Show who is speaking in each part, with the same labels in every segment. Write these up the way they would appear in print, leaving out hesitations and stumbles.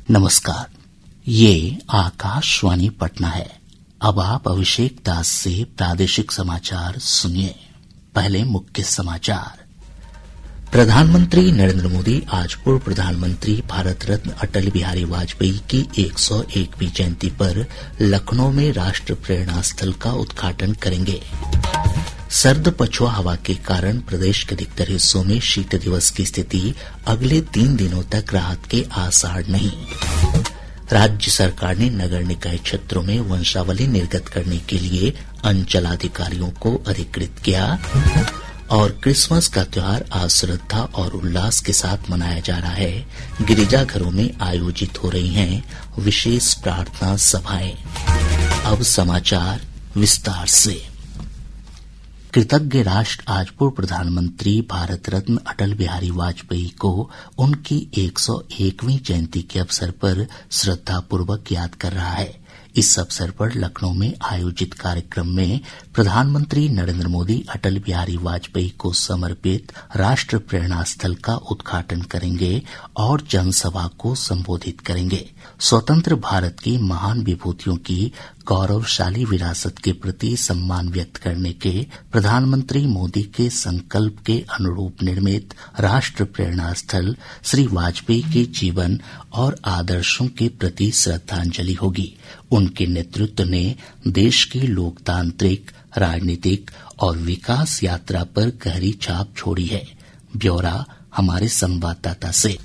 Speaker 1: नमस्कार, ये आकाशवाणी पटना है। अब आप अभिषेक दास से प्रादेशिक समाचार सुनिए। पहले मुख्य समाचार। प्रधानमंत्री नरेंद्र मोदी आज पूर्व प्रधानमंत्री भारत रत्न अटल बिहारी वाजपेयी की 101वीं जयंती पर लखनऊ में राष्ट्र प्रेरणा स्थल का उद्घाटन करेंगे। सर्द पछुआ हवा के कारण प्रदेश के अधिकतर हिस्सों में शीत दिवस की स्थिति अगले 3 दिनों तक राहत के आसार नहीं। राज्य सरकार ने नगर निकाय क्षेत्रों में वंशावली निर्गत करने के लिए अंचलाधिकारियों को अधिकृत किया। और क्रिसमस का त्योहार आज श्रद्धा और उल्लास के साथ मनाया जा रहा है। गिरिजाघरों में आयोजित हो रही हैं विशेष प्रार्थना सभाएं। अब समाचार विस्तार से। कृतज्ञ राष्ट्र आज पूर्व प्रधानमंत्री भारत रत्न अटल बिहारी वाजपेयी को उनकी 101वीं जयंती के अवसर पर श्रद्धापूर्वक याद कर रहा है। इस अवसर पर लखनऊ में आयोजित कार्यक्रम में प्रधानमंत्री नरेंद्र मोदी अटल बिहारी वाजपेयी को समर्पित राष्ट्र प्रेरणा स्थल का उद्घाटन करेंगे और जनसभा को संबोधित करेंगे। स्वतंत्र भारत की महान विभूतियों की गौरवशाली विरासत के प्रति सम्मान व्यक्त करने के प्रधानमंत्री मोदी के संकल्प के अनुरूप निर्मित राष्ट्र प्रेरणा स्थल श्री वाजपेयी के जीवन और आदर्शों के प्रति श्रद्धांजलि होगी। उनके नेतृत्व ने देश की लोकतांत्रिक, राजनीतिक और विकास यात्रा पर गहरी छाप छोड़ी है। ब्यौरा हमारे संवाददाता से।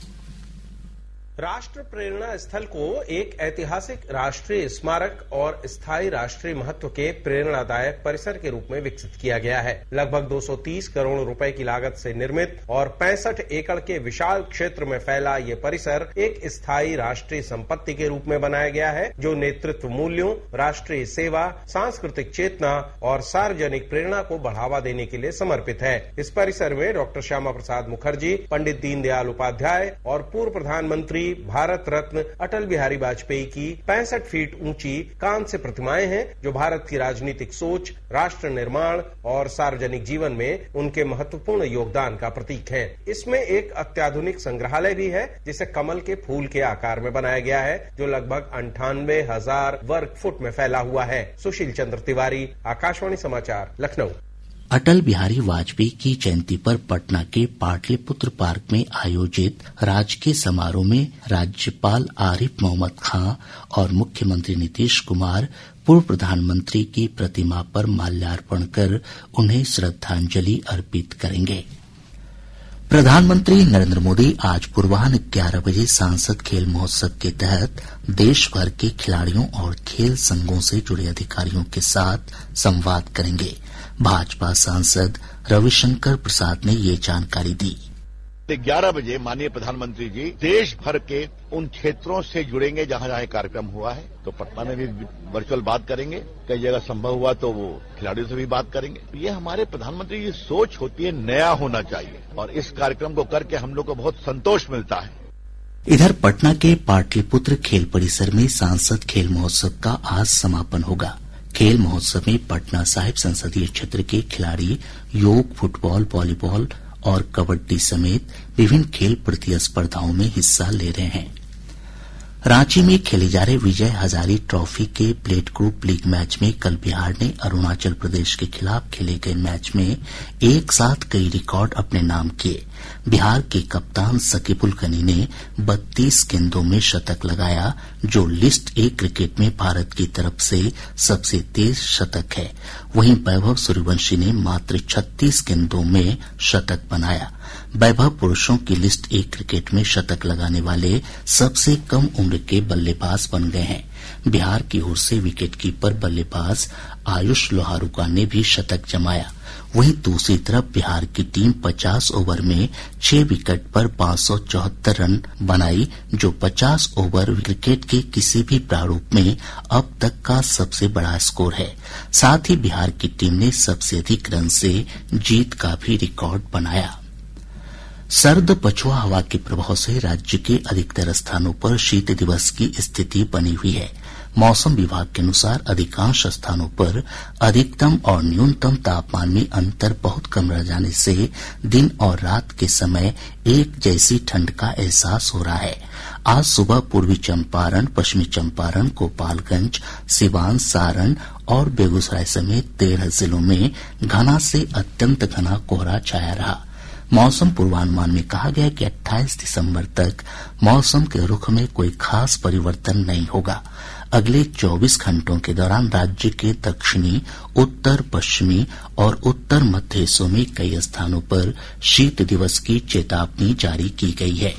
Speaker 2: राष्ट्र प्रेरणा स्थल को एक ऐतिहासिक राष्ट्रीय स्मारक और स्थायी राष्ट्रीय महत्व के प्रेरणादायक परिसर के रूप में विकसित किया गया है। लगभग 230 करोड़ रुपए की लागत से निर्मित और 65 एकड़ के विशाल क्षेत्र में फैला ये परिसर एक स्थायी राष्ट्रीय संपत्ति के रूप में बनाया गया है, जो नेतृत्व मूल्यों, राष्ट्रीय सेवा, सांस्कृतिक चेतना और सार्वजनिक प्रेरणा को बढ़ावा देने के लिए समर्पित है। इस परिसर में डॉक्टर श्यामा प्रसाद मुखर्जी, पंडित दीनदयाल उपाध्याय और पूर्व प्रधानमंत्री भारत रत्न अटल बिहारी वाजपेयी की 65 फीट ऊंची कांस्य प्रतिमाएं हैं, जो भारत की राजनीतिक सोच, राष्ट्र निर्माण और सार्वजनिक जीवन में उनके महत्वपूर्ण योगदान का प्रतीक है। इसमें एक अत्याधुनिक संग्रहालय भी है, जिसे कमल के फूल के आकार में बनाया गया है, जो लगभग 98,000 वर्ग फुट में फैला हुआ है। सुशील चंद्र तिवारी, आकाशवाणी समाचार, लखनऊ।
Speaker 1: अटल बिहारी वाजपेयी की जयंती पर पटना के पाटलिपुत्र पार्क में आयोजित राजकीय समारोह में राज्यपाल आरिफ मोहम्मद खां और मुख्यमंत्री नीतीश कुमार पूर्व प्रधानमंत्री की प्रतिमा पर माल्यार्पण कर उन्हें श्रद्धांजलि अर्पित करेंगे। प्रधानमंत्री नरेंद्र मोदी आज पूर्वाह्न 11 बजे सांसद खेल महोत्सव के तहत देश भर के खिलाड़ियों और खेल संघों से जुड़े अधिकारियों के साथ संवाद करेंगे। भाजपा सांसद रविशंकर प्रसाद ने ये जानकारी दी।
Speaker 3: 11 बजे माननीय प्रधानमंत्री जी देश भर के उन क्षेत्रों से जुड़ेंगे जहां जहां कार्यक्रम हुआ है। तो पटना में भी वर्चुअल बात करेंगे, कई जगह संभव हुआ तो वो खिलाड़ियों से भी बात करेंगे। ये हमारे प्रधानमंत्री की सोच होती है, नया होना चाहिए, और इस कार्यक्रम को करके हम लोग को बहुत संतोष मिलता है।
Speaker 1: इधर पटना के पाटलिपुत्र खेल परिसर में सांसद खेल महोत्सव का आज समापन होगा। खेल महोत्सव में पटना साहिब संसदीय क्षेत्र के खिलाड़ी योग, फुटबॉल, वॉलीबॉल और कबड्डी समेत विभिन्न खेल प्रतिस्पर्धाओं में हिस्सा ले रहे हैं। रांची में खेले जा रहे विजय हजारी ट्रॉफी के प्लेट ग्रुप लीग मैच में कल बिहार ने अरुणाचल प्रदेश के खिलाफ खेले गए मैच में एक साथ कई रिकॉर्ड अपने नाम किए। बिहार के कप्तान सकीबुल गनी ने 32 गेंदों में शतक लगाया, जो लिस्ट ए क्रिकेट में भारत की तरफ से सबसे तेज शतक है। वहीं वैभव सूर्यवंशी ने मात्र 36 गेंदों में शतक बनाया। वैभव पुरुषों की लिस्ट ए क्रिकेट में शतक लगाने वाले सबसे कम उम्र के बल्लेबाज बन गए हैं। बिहार की ओर से विकेटकीपर बल्लेबाज आयुष लोहारुका ने भी शतक जमाया। वहीं दूसरी तरफ बिहार की टीम 50 ओवर में 6 विकेट पर 574 रन बनाई, जो 50 ओवर क्रिकेट के किसी भी प्रारूप में अब तक का सबसे बड़ा स्कोर है। साथ ही बिहार की टीम ने सबसे अधिक रन से जीत का भी रिकॉर्ड बनाया। सर्द पछुआ हवा के प्रभाव से राज्य के अधिकतर स्थानों पर शीत दिवस की स्थिति बनी हुई है। मौसम विभाग के अनुसार अधिकांश स्थानों पर अधिकतम और न्यूनतम तापमान में अंतर बहुत कम रह जाने से दिन और रात के समय एक जैसी ठंड का एहसास हो रहा है। आज सुबह पूर्वी चंपारण, पश्चिमी चंपारण, गोपालगंज, सिवान, सारण और बेगूसराय समेत 13 जिलों में घना से अत्यंत घना कोहरा छाया रहा। मौसम पूर्वानुमान में कहा गया है कि 28 दिसंबर तक मौसम के रुख में कोई खास परिवर्तन नहीं होगा। अगले 24 घंटों के दौरान राज्य के दक्षिणी, उत्तर पश्चिमी और उत्तर मध्य हिस्सों में कई स्थानों पर शीत दिवस की चेतावनी जारी की गई है।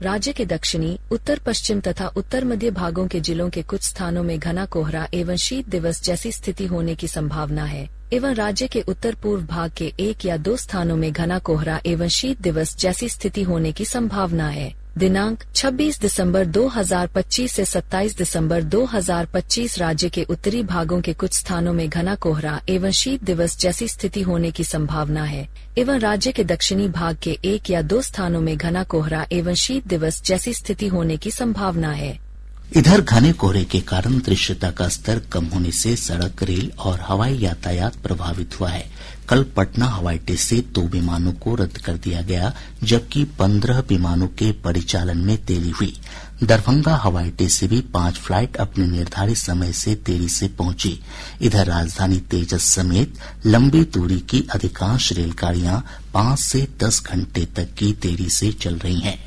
Speaker 4: राज्य के दक्षिणी, उत्तर पश्चिम तथा उत्तर मध्य भागों के जिलों के कुछ स्थानों में घना कोहरा एवं शीत दिवस जैसी स्थिति होने की संभावना है एवं राज्य के उत्तर पूर्व भाग के 1 या 2 स्थानों में घना कोहरा एवं शीत दिवस जैसी स्थिति होने की संभावना है। दिनांक 26 दिसंबर 2025 से 27 दिसंबर 2025 राज्य के उत्तरी भागों के कुछ स्थानों में घना कोहरा एवं शीत दिवस जैसी स्थिति होने की संभावना है एवं राज्य के दक्षिणी भाग के 1 या 2 स्थानों में घना कोहरा एवं शीत दिवस जैसी स्थिति होने की संभावना है।
Speaker 1: इधर घने कोहरे के कारण दृश्यता का स्तर कम होने से सड़क, रेल और हवाई यातायात प्रभावित हुआ है। कल पटना हवाई अड्डे से 2 विमानों को रद्द कर दिया गया, जबकि 15 विमानों के परिचालन में देरी हुई। दरभंगा हवाई अड्डे से भी 5 फ्लाइट अपने निर्धारित समय से देरी से पहुंची। इधर राजधानी तेजस समेत लंबी दूरी की अधिकांश रेलगाड़ियां 5 से 10 घंटे तक की देरी से चल रही हैं।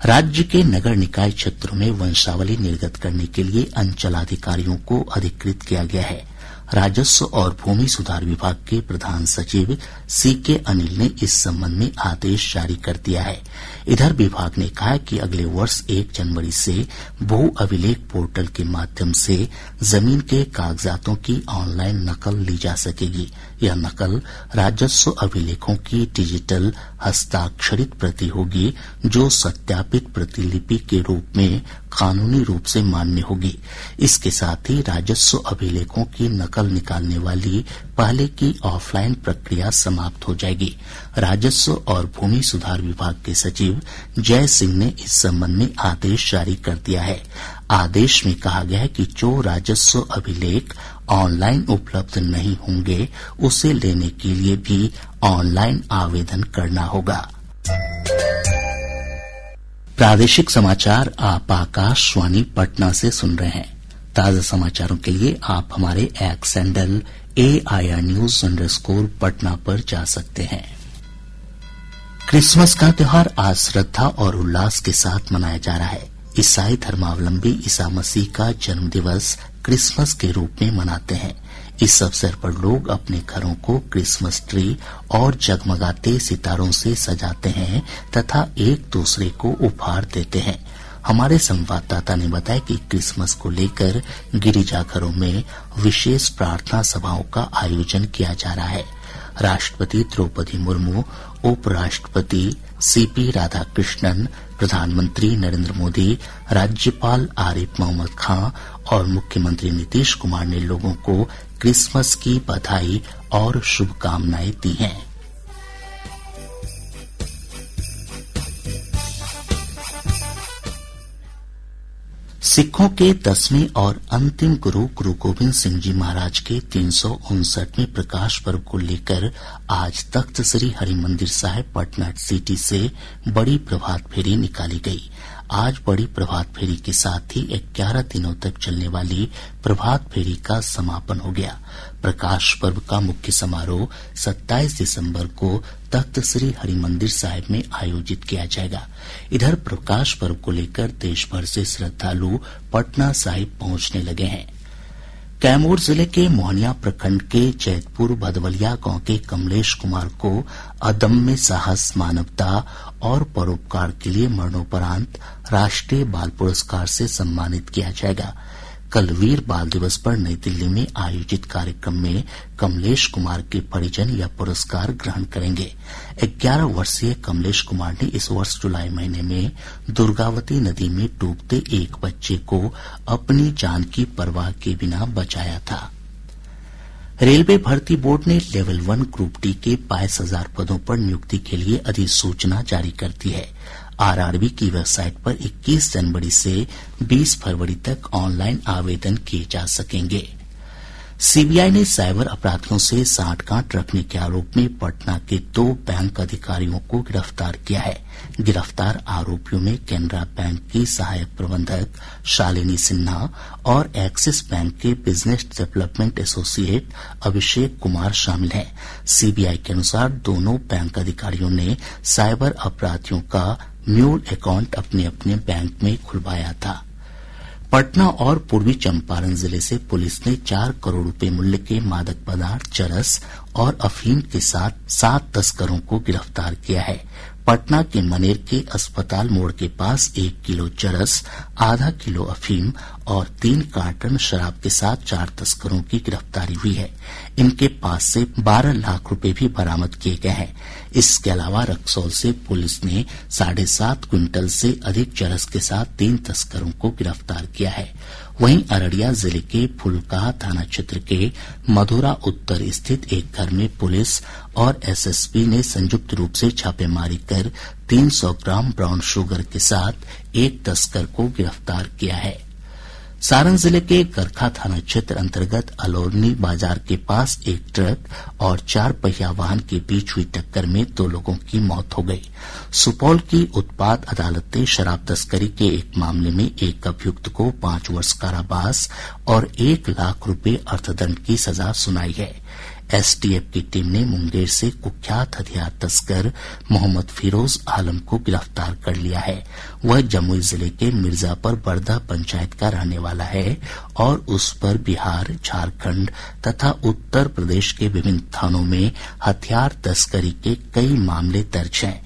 Speaker 1: राज्य के नगर निकाय क्षेत्रों में वंशावली निर्गत करने के लिए अंचलाधिकारियों को अधिकृत किया गया है। राजस्व और भूमि सुधार विभाग के प्रधान सचिव सीके अनिल ने इस संबंध में आदेश जारी कर दिया है। इधर विभाग ने कहा है कि अगले वर्ष 1 जनवरी से भू अभिलेख पोर्टल के माध्यम से जमीन के कागजातों की ऑनलाइन नकल ली जा सकेगी। यह नकल राजस्व अभिलेखों की डिजिटल हस्ताक्षरित प्रति होगी, जो सत्यापित प्रतिलिपि के रूप में कानूनी रूप से मान्य होगी। इसके साथ ही राजस्व अभिलेखों की नकल निकालने वाली पहले की ऑफलाइन प्रक्रिया समाप्त हो जाएगी। राजस्व और भूमि सुधार विभाग के सचिव जय सिंह ने इस संबंध में आदेश जारी कर दिया है। आदेश में कहा गया है कि जो राजस्व अभिलेख ऑनलाइन उपलब्ध नहीं होंगे, उसे लेने के लिए भी ऑनलाइन आवेदन करना होगा। प्रादेशिक समाचार आप आकाशवाणी पटना से सुन रहे हैं। ताजा समाचारों के लिए आप हमारे एक्स हैंडल AIR News _ पर जा सकते हैं। क्रिसमस का त्योहार आज श्रद्धा और उल्लास के साथ मनाया जा रहा है। ईसाई धर्मावलंबी ईसा मसीह का जन्म दिवस क्रिसमस के रूप में मनाते हैं। इस अवसर पर लोग अपने घरों को क्रिसमस ट्री और जगमगाते सितारों से सजाते हैं तथा एक दूसरे को उपहार देते हैं। हमारे संवाददाता ने बताया कि क्रिसमस को लेकर गिरिजाघरों में विशेष प्रार्थना सभाओं का आयोजन किया जा रहा है। राष्ट्रपति द्रौपदी मुर्मू, उपराष्ट्रपति CP राधाकृष्णन, प्रधानमंत्री नरेंद्र मोदी, राज्यपाल आरिफ मोहम्मद खां और मुख्यमंत्री नीतीश कुमार ने लोगों को क्रिसमस की बधाई और शुभकामनाएं दी हैं। सिखों के 10वें और अंतिम गुरु गुरु गोविंद सिंह जी महाराज के 359वें प्रकाश पर्व को लेकर आज तख्त श्री हरिमंदिर साहिब पटना सिटी से बड़ी प्रभात फेरी निकाली गई। आज बड़ी प्रभात फेरी के साथ ही 11 दिनों तक चलने वाली प्रभात फेरी का समापन हो गया। प्रकाश पर्व का मुख्य समारोह 27 दिसंबर को तख्त श्री हरिमंदिर साहिब में आयोजित किया जाएगा। इधर प्रकाश पर्व को लेकर देश भर से श्रद्धालु पटना साहिब पहुंचने लगे हैं। कैमूर जिले के मोहनिया प्रखंड के जैतपुर भदवलिया गांव के कमलेश कुमार को अदम्य साहस, मानवता और परोपकार के लिए मरणोपरांत राष्ट्रीय बाल पुरस्कार से सम्मानित किया जाएगा। कल वीर बाल दिवस पर नई दिल्ली में आयोजित कार्यक्रम में कमलेश कुमार के परिजन यह पुरस्कार ग्रहण करेंगे। 11 वर्षीय कमलेश कुमार ने इस वर्ष जुलाई महीने में दुर्गावती नदी में डूबते एक बच्चे को अपनी जान की परवाह के बिना बचाया था। रेलवे भर्ती बोर्ड ने लेवल 1 ग्रुप डी के 22,000 पदों पर नियुक्ति के लिए अधिसूचना जारी कर दी है। RRB की वेबसाइट पर 21 जनवरी से 20 फरवरी तक ऑनलाइन आवेदन किए जा सकेंगे। सीबीआई ने साइबर अपराधियों से सांठगांठ रखने के आरोप में पटना के 2 बैंक अधिकारियों को गिरफ्तार किया है। गिरफ्तार आरोपियों में केनरा बैंक की सहायक प्रबंधक शालिनी सिन्हा और एक्सिस बैंक के business development associate Abhishek Kumar शामिल हैं। सीबीआई के अनुसार दोनों बैंक अधिकारियों ने साइबर अपराधियों का म्यूल अकाउंट अपने अपने बैंक में खुलवाया था। पटना और पूर्वी चंपारण जिले से पुलिस ने 4 करोड़ रुपए मूल्य के मादक पदार्थ, चरस और अफीम के साथ 7 तस्करों को गिरफ्तार किया है। पटना के मनेर के अस्पताल मोड़ के पास 1 किलो चरस, आधा किलो अफीम और 3 कार्टन शराब के साथ 4 तस्करों की गिरफ्तारी हुई है। इनके पास से 12 लाख रुपए भी बरामद किए गए हैं। इसके अलावा रक्सौल से पुलिस ने 7.5 क्विंटल से अधिक चरस के साथ 3 तस्करों को गिरफ्तार किया है। वहीं अररिया जिले के फुलकाहा थाना क्षेत्र के मधुरा उत्तर स्थित एक घर में पुलिस और एसएसबी ने संयुक्त रूप से छापेमारी कर 300 ग्राम ब्राउन शुगर के साथ एक तस्कर को गिरफ्तार किया है। सारण जिले के गरखा थाना क्षेत्र अंतर्गत अलोरनी बाजार के पास एक ट्रक और 4 पहिया वाहन के बीच हुई टक्कर में 2 लोगों की मौत हो गई। सुपौल की उत्पाद अदालत ने शराब तस्करी के एक मामले में एक अभियुक्त को 5 वर्ष कारावास और 1 लाख रुपए अर्थदंड की सजा सुनाई है। एसटीएफ की टीम ने मुंगेर से कुख्यात हथियार तस्कर मोहम्मद फिरोज आलम को गिरफ्तार कर लिया है। वह जमुई जिले के मिर्जापुर बरदा पंचायत का रहने वाला है और उस पर बिहार, झारखंड तथा उत्तर प्रदेश के विभिन्न थानों में हथियार तस्करी के कई मामले दर्ज हैं।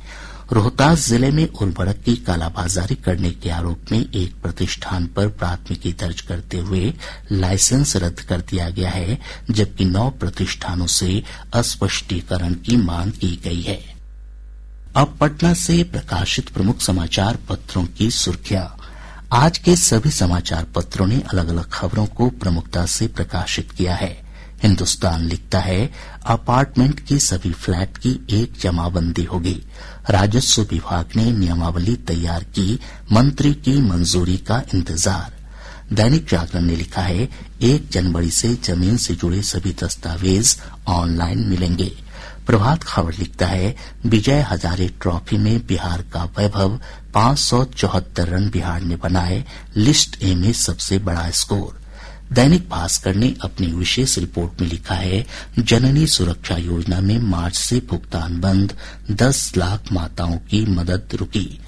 Speaker 1: रोहतास जिले में उर्वरक की कालाबाजारी करने के आरोप में एक प्रतिष्ठान पर प्राथमिकी दर्ज करते हुए लाइसेंस रद्द कर दिया गया है, जबकि 9 प्रतिष्ठानों से स्पष्टीकरण की मांग की गई है। अब पटना से प्रकाशित प्रमुख समाचार पत्रों की सुर्खियां। आज के सभी समाचार पत्रों ने अलग अलग खबरों को प्रमुखता से प्रकाशित किया है। हिन्दुस्तान लिखता है, अपार्टमेंट की सभी फ्लैट की एक जमाबंदी होगी। राजस्व विभाग ने नियमावली तैयार की, मंत्री की मंजूरी का इंतजार। दैनिक जागरण ने लिखा है, 1 जनवरी से जमीन से जुड़े सभी दस्तावेज ऑनलाइन मिलेंगे। प्रभात खबर लिखता है, विजय हजारे ट्रॉफी में बिहार का वैभव, 574 रन बिहार ने बनाए, लिस्ट ए में सबसे बड़ा स्कोर। दैनिक भास्कर ने अपनी विशेष रिपोर्ट में लिखा है, जननी सुरक्षा योजना में मार्च से भुगतान बंद, 10 लाख माताओं की मदद रुकी।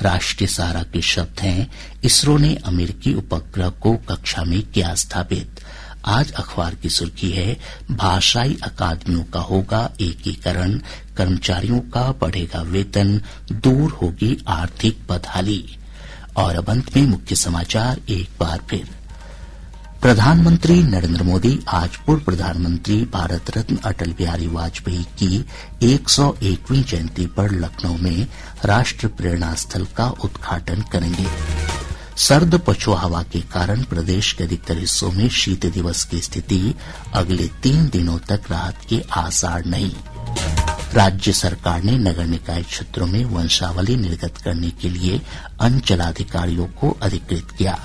Speaker 1: राष्ट्रीय सहारा के शब्द हैं, इसरो ने अमेरिकी उपग्रह को कक्षा में किया स्थापित। आज अखबार की सुर्खी है, भाषाई अकादमियों का होगा एकीकरण, कर्मचारियों का बढ़ेगा वेतन, दूर होगी आर्थिक बदहाली। और अब अंत में मुख्य समाचार एक बार फिर। प्रधानमंत्री नरेंद्र मोदी आज पूर्व प्रधानमंत्री भारत रत्न अटल बिहारी वाजपेयी की 101वीं जयंती पर लखनऊ में राष्ट्र प्रेरणा स्थल का उद्घाटन करेंगे। सर्द पछुआ हवा के कारण प्रदेश के अधिकतर हिस्सों में शीत दिवस की स्थिति, अगले 3 दिनों तक राहत के आसार नहीं। राज्य सरकार ने नगर निकाय क्षेत्रों में वंशावली निर्गत करने के लिए अंचलाधिकारियों को अधिकृत किया।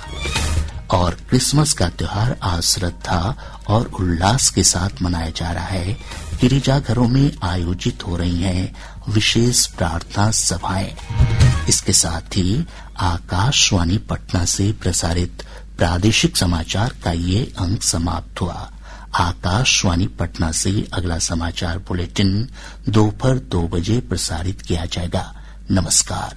Speaker 1: और क्रिसमस का त्योहार आज श्रद्धा और उल्लास के साथ मनाया जा रहा है। गिरिजाघरों में आयोजित हो रही हैं विशेष प्रार्थना सभाएं। इसके साथ ही आकाशवाणी पटना से प्रसारित प्रादेशिक समाचार का ये अंक समाप्त हुआ। आकाशवाणी पटना से अगला समाचार बुलेटिन दोपहर 2 बजे प्रसारित किया जाएगा। नमस्कार।